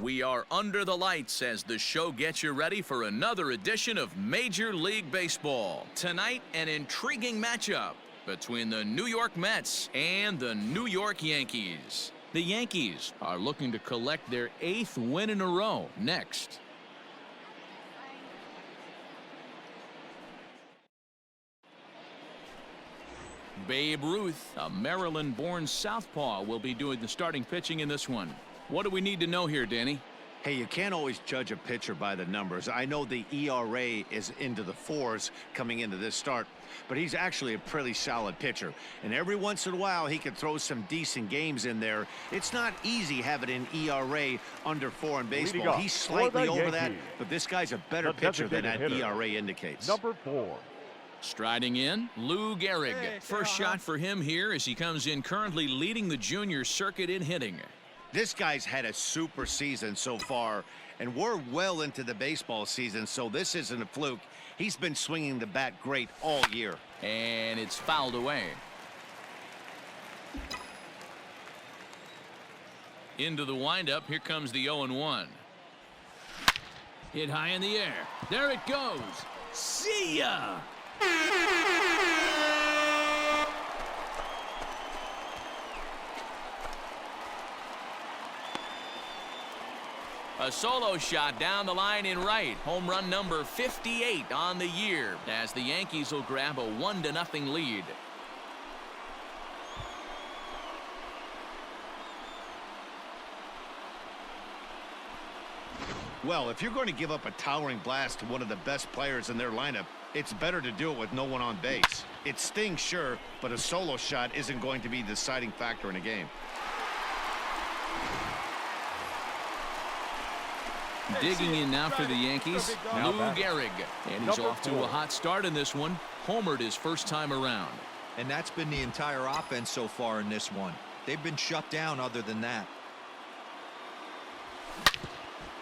We are under the lights as the show gets you ready for another edition of Major League Baseball. Tonight, an intriguing matchup between the New York Mets and the New York Yankees. The Yankees are looking to collect their 8th win in a row next. Babe Ruth, a Maryland-born southpaw, will be doing the starting pitching in this one. What do we need to know here, Danny? Hey, you can't always judge a pitcher by the numbers. I know the ERA is into the 4s coming into this start, but he's actually a pretty solid pitcher. And every once in a while, he can throw some decent games in there. It's not easy having an ERA under 4 in baseball. He's slightly over that, but this guy's a better pitcher than that ERA indicates. Number 4. Striding in, Lou Gehrig. First shot for him here as he comes in currently leading the junior circuit in hitting. This guy's had a super season so far, and we're well into the baseball season, so this isn't a fluke. He's been swinging the bat great all year. And it's fouled away. Into the windup, here comes the 0-1. Hit high in the air. There it goes. See ya! A solo shot down the line in right. Home run number 58 on the year as the Yankees will grab a 1-0 lead. Well, if you're going to give up a towering blast to one of the best players in their lineup, it's better to do it with no one on base. It stings, sure, but a solo shot isn't going to be the deciding factor in a game. Digging in now for the Yankees, Lou Gehrig. And he's off to a hot start in this one. Homered his first time around. And that's been the entire offense so far in this one. They've been shut down other than that.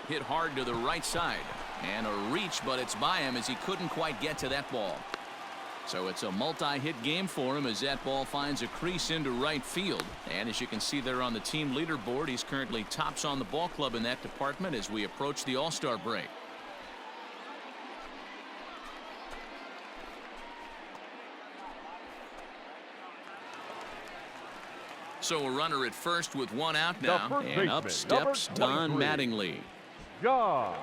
Hit hard to the right side. And a reach, but it's by him as he couldn't quite get to that ball. So it's a multi-hit game for him as that ball finds a crease into right field. And as you can see there on the team leaderboard, he's currently tops on the ball club in that department as we approach the All-Star break. So a runner at first with one out now, and up steps Don Mattingly. John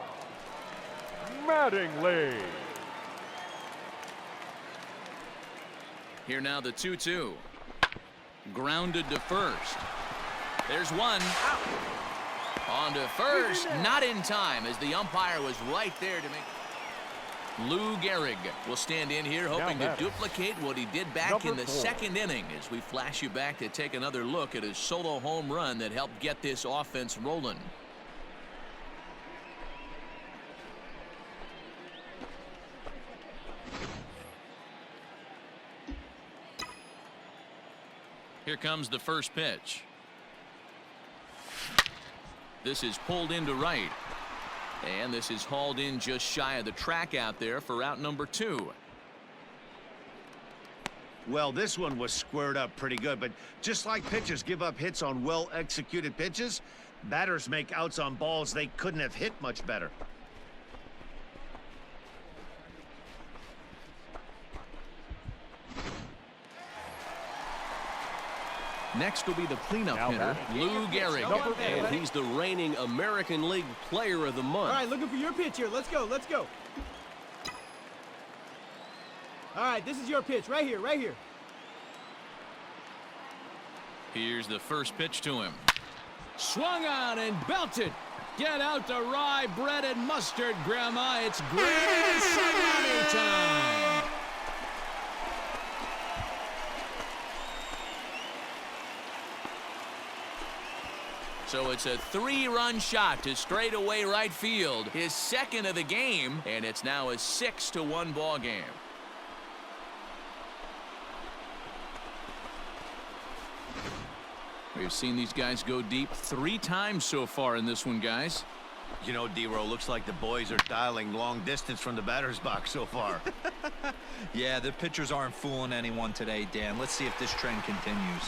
Mattingly. Here now the 2-2. Grounded to first. There's one. On to first. Not in time as the umpire was right there to make. Lou Gehrig will stand in here hoping to duplicate what he did back in the second inning as we flash you back to take another look at his solo home run that helped get this offense rolling. Here comes the first pitch. This is pulled into right. And this is hauled in just shy of the track out there for out number 2. Well, this one was squared up pretty good, but just like pitchers give up hits on well-executed pitches, batters make outs on balls they couldn't have hit much better. Next will be the cleanup hitter, Lou Gehrig. And he's the reigning American League Player of the Month. All right, looking for your pitch here. Let's go, let's go. All right, this is your pitch right here, right here. Here's the first pitch to him. Swung on and belted. Get out the rye bread and mustard, Grandma. It's grand salami time. So it's a 3-run shot to straightaway right field, his second of the game, and it's now a 6-1 ball game. We've seen these guys go deep 3 times so far in this one, guys. You know, D-Row, looks like the boys are dialing long distance from the batter's box so far. Yeah, the pitchers aren't fooling anyone today, Dan. Let's see if this trend continues.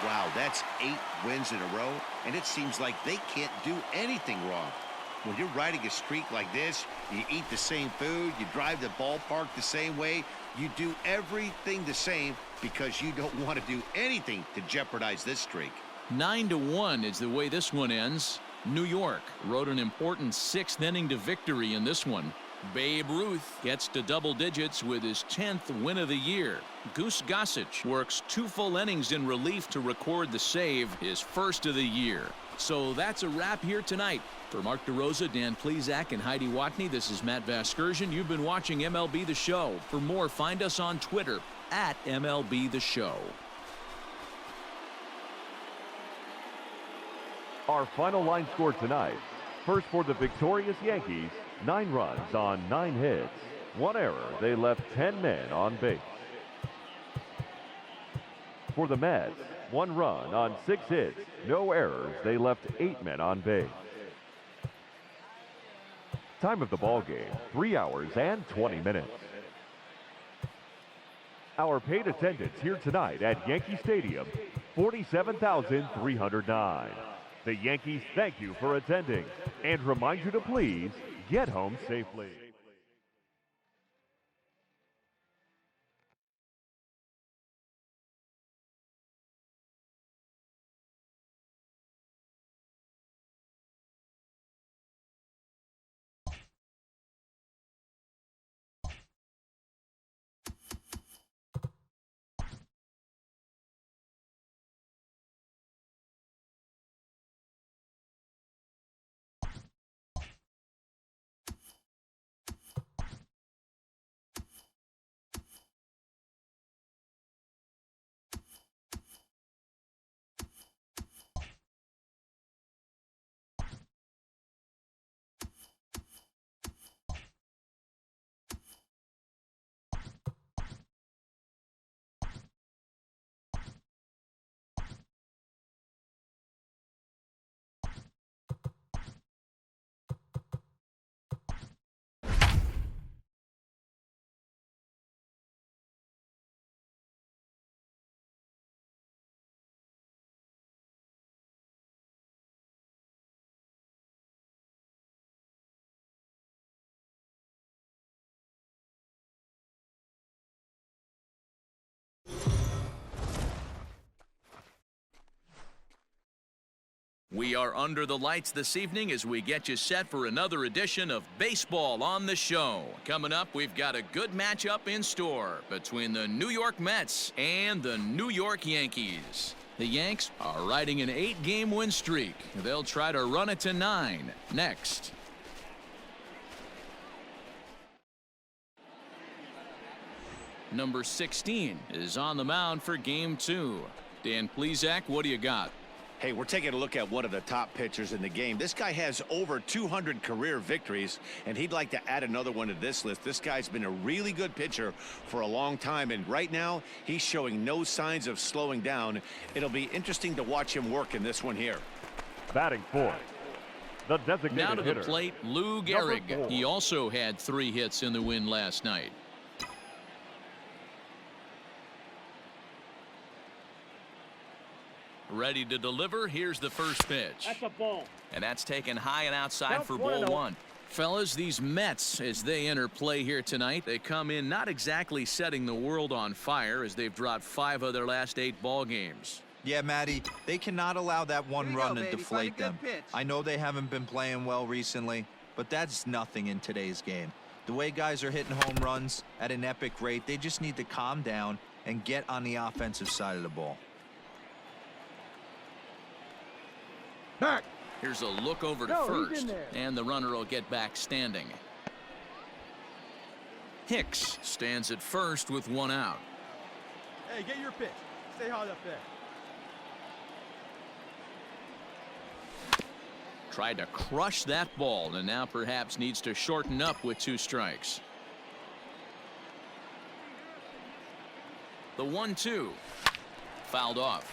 Wow, that's 8 wins in a row, and it seems like they can't do anything wrong. When you're riding a streak like this, you eat the same food, you drive the ballpark the same way, you do everything the same because you don't want to do anything to jeopardize this streak. 9-1 is the way this one ends. New York rode an important 6th inning to victory in this one. Babe Ruth gets to double digits with his 10th win of the year. Goose Gossage works 2 full innings in relief to record the save, his first of the year. So that's a wrap here tonight. For Mark DeRosa, Dan Plesac, and Heidi Watney, this is Matt Vasgersian. You've been watching MLB The Show. For more, find us on Twitter at MLB The Show. Our final line score tonight. First for the victorious Yankees, 9 runs on 9 hits. 1 error, they left 10 men on base. For the Mets, 1 run on 6 hits. No errors, they left 8 men on base. Time of the ball game, 3 hours and 20 minutes. Our paid attendance here tonight at Yankee Stadium, 47,309. The Yankees thank you for attending and remind you to please get home safely. We are under the lights this evening as we get you set for another edition of Baseball on the Show. Coming up, we've got a good matchup in store between the New York Mets and the New York Yankees. The Yanks are riding an 8-game win streak. They'll try to run it to 9 next. Number 16 is on the mound for Game 2. Dan Plesac, what do you got? Hey, we're taking a look at one of the top pitchers in the game. This guy has over 200 career victories, and he'd like to add another one to this list. This guy's been a really good pitcher for a long time, and right now he's showing no signs of slowing down. It'll be interesting to watch him work in this one here. Batting fourth, the designated now to the hitter, plate, Lou Gehrig. He also had 3 hits in the win last night. Ready to deliver. Here's the first pitch. That's a ball. And that's taken high and outside Count for 1-0. ball 1. Fellas, these Mets, as they enter play here tonight, they come in not exactly setting the world on fire as they've dropped 5 of their last 8 ball games. Yeah, Matty, they cannot allow that one Here you run go, to baby. Find a deflate good them. pitch. I know they haven't been playing well recently, but that's nothing in today's game. The way guys are hitting home runs at an epic rate, they just need to calm down and get on the offensive side of the ball. Back. Here's a look over to No, he's first, in there. and the runner will get back standing. Hicks stands at first with 1 out. Hey, get your pitch. Stay hot up there. Tried to crush that ball and now perhaps needs to shorten up with 2 strikes. The 1-2 fouled off.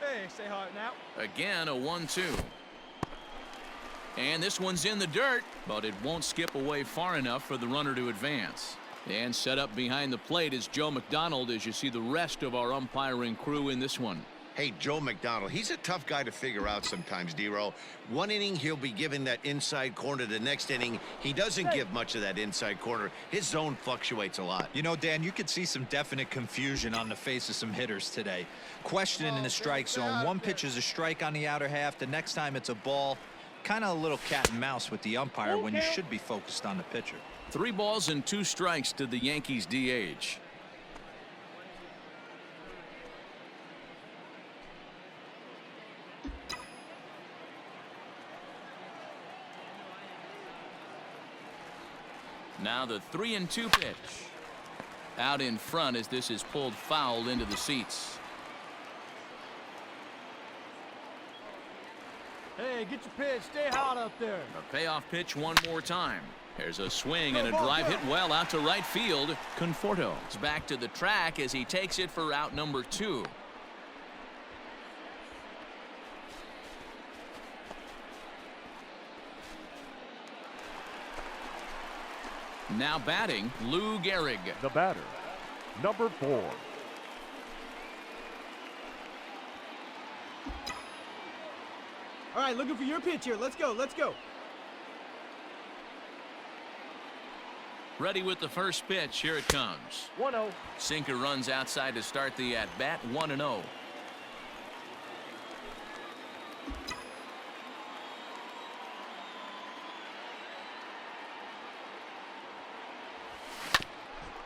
Hey, stay hot now. Again a 1-2. And this one's in the dirt, but it won't skip away far enough for the runner to advance. And set up behind the plate is Joe McDonald as you see the rest of our umpiring crew in this one. Hey, Joe McDonald, he's a tough guy to figure out sometimes, D-Row. One inning, he'll be giving that inside corner. The next inning, he doesn't give much of that inside corner. His zone fluctuates a lot. You know, Dan, you could see some definite confusion on the face of some hitters today. Questioning in the strike zone. One pitch is a strike on the outer half. The next time it's a ball. Kind of a little cat and mouse with the umpire when you should be focused on the pitcher. 3 balls and 2 strikes to the Yankees DH. Now the 3-2 pitch. Out in front as this is pulled foul into the seats. Hey, get your pitch. Stay hot up there. A payoff pitch one more time. There's a swing and a drive hit well out to right field. Conforto is back to the track as he takes it for out number 2. Now batting, Lou Gehrig. The batter, number 4. All right, looking for your pitch here. Let's go. Let's go. Ready with the first pitch. Here it comes. 1-0. Sinker runs outside to start the at-bat. 1-0.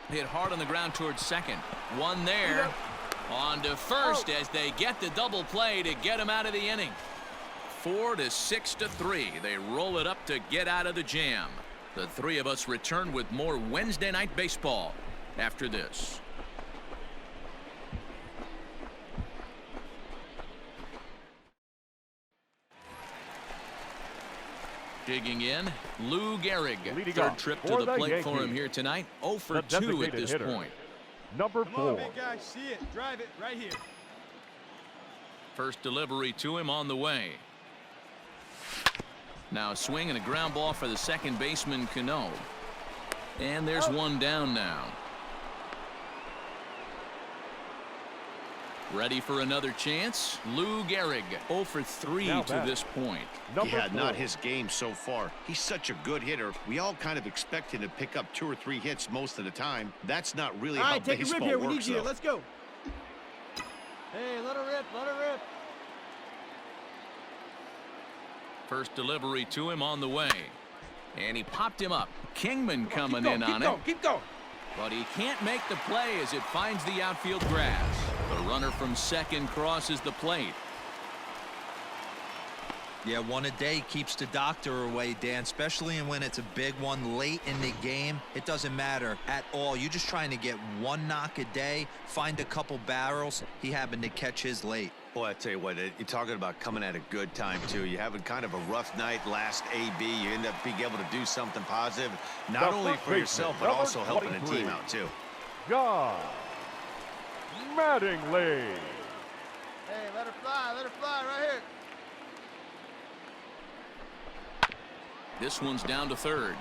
Hit hard on the ground towards second. One there. On to first as they get the double play to get him out of the inning. 4 to 6 to 3. They roll it up to get out of the jam. The 3 of us return with more Wednesday night baseball after this. Digging in, Lou Gehrig. Leading Third off trip for to the the plate for Yankees, him here tonight. 0 for the 2 at designated this hitter, point. number Come on, 4. big guy. See it. Drive it right here. First delivery to him on the way. Now a swing and a ground ball for the second baseman, Cano. And there's one down now. Ready for another chance? Lou Gehrig, 0 for 3 Now to back. this point. Number Yeah, 4. not his game so far. He's such a good hitter. We all kind of expect him to pick up 2 or 3 hits most of the time. That's not really All how right, take a rip baseball here. We works, need you here. though. Let's go. Hey, let her rip. Let her rip. First delivery to him on the way. And he popped him up. Kingman coming in on it. Keep going. But he can't make the play as it finds the outfield grass. The runner from second crosses the plate. Yeah, one a day keeps the doctor away, Dan, especially when it's a big one late in the game. It doesn't matter at all. You're just trying to get one knock a day, find a couple barrels. He happened to catch his late. Boy, I tell you what, you're talking about coming at a good time, too. You're having kind of a rough night last AB. You end up being able to do something positive, not The only first for baseman, yourself, but number also helping the 23. team out, too. John Mattingly. Hey, let her fly. Let her fly right here. This one's down to third.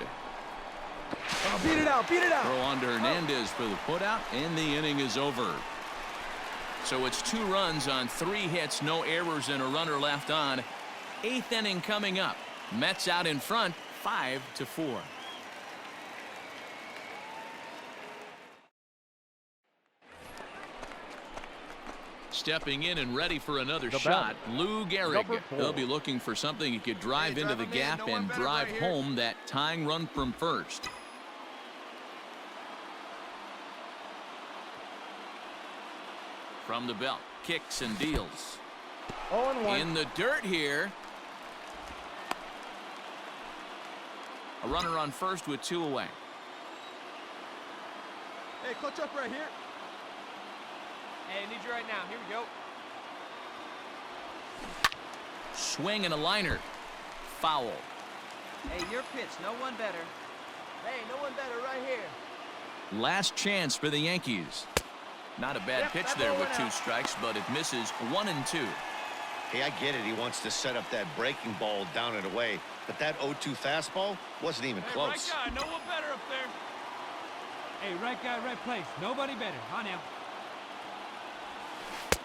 Oh, beat it out. Beat it out. Throw on to Hernandez for the putout, and the inning is over. So it's 2 runs on 3 hits, no errors, and a runner left on. 8th inning coming up. Mets out in front, 5 to 4. Stepping in and ready for another The shot, batter, Lou Gehrig. number 4. He'll be looking for something he could drive into the gap and drive home that tying run from first. From the belt, kicks and deals. 0-1. In the dirt here. A runner on first with 2 away. Hey, clutch up right here. Hey, I need you right now. Here we go. Swing and a liner. Foul. Hey, your pitch. No one better. Hey, no one better right here. Last chance for the Yankees. Not a bad pitch that there ball with went 2 out. strikes, but it misses 1 and 2. Hey, I get it. He wants to set up that breaking ball down and away. But that 0-2 fastball wasn't even close. Right guy, no one better up there. Hey, right guy, right place. Nobody better. On now.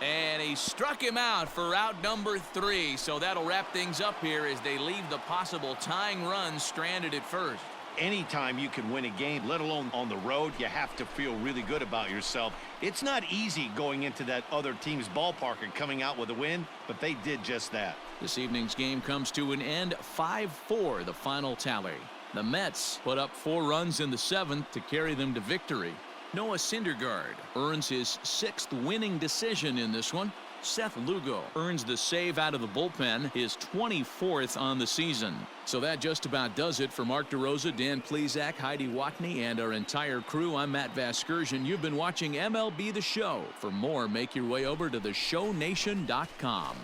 And he struck him out for out number 3. So that'll wrap things up here as they leave the possible tying run stranded at first. Anytime you can win a game, let alone on the road, you have to feel really good about yourself. It's not easy going into that other team's ballpark and coming out with a win, but they did just that. This evening's game comes to an end, 5-4 the final tally. The Mets put up 4 runs in the 7th to carry them to victory. Noah Syndergaard earns his 6th winning decision in this one. Seth Lugo earns the save out of the bullpen, his 24th on the season. So that just about does it for Mark DeRosa, Dan Plesac, Heidi Watney, and our entire crew. I'm Matt Vasgersian. You've been watching MLB The Show. For more, make your way over to theshownation.com.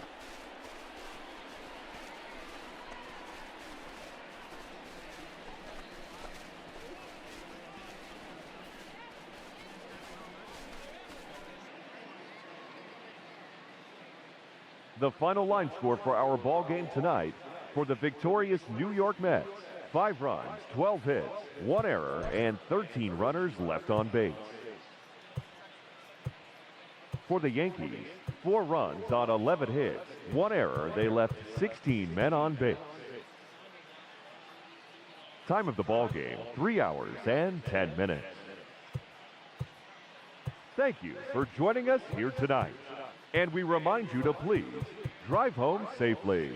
The final line score for our ball game tonight: for the victorious New York Mets, 5 runs, 12 hits, 1 error, and 13 runners left on base. For the Yankees, 4 runs on 11 hits, 1 error. They left 16 men on base. Time of the ball game, 3 hours and 10 minutes. Thank you for joining us here tonight. And we remind you to please drive home safely.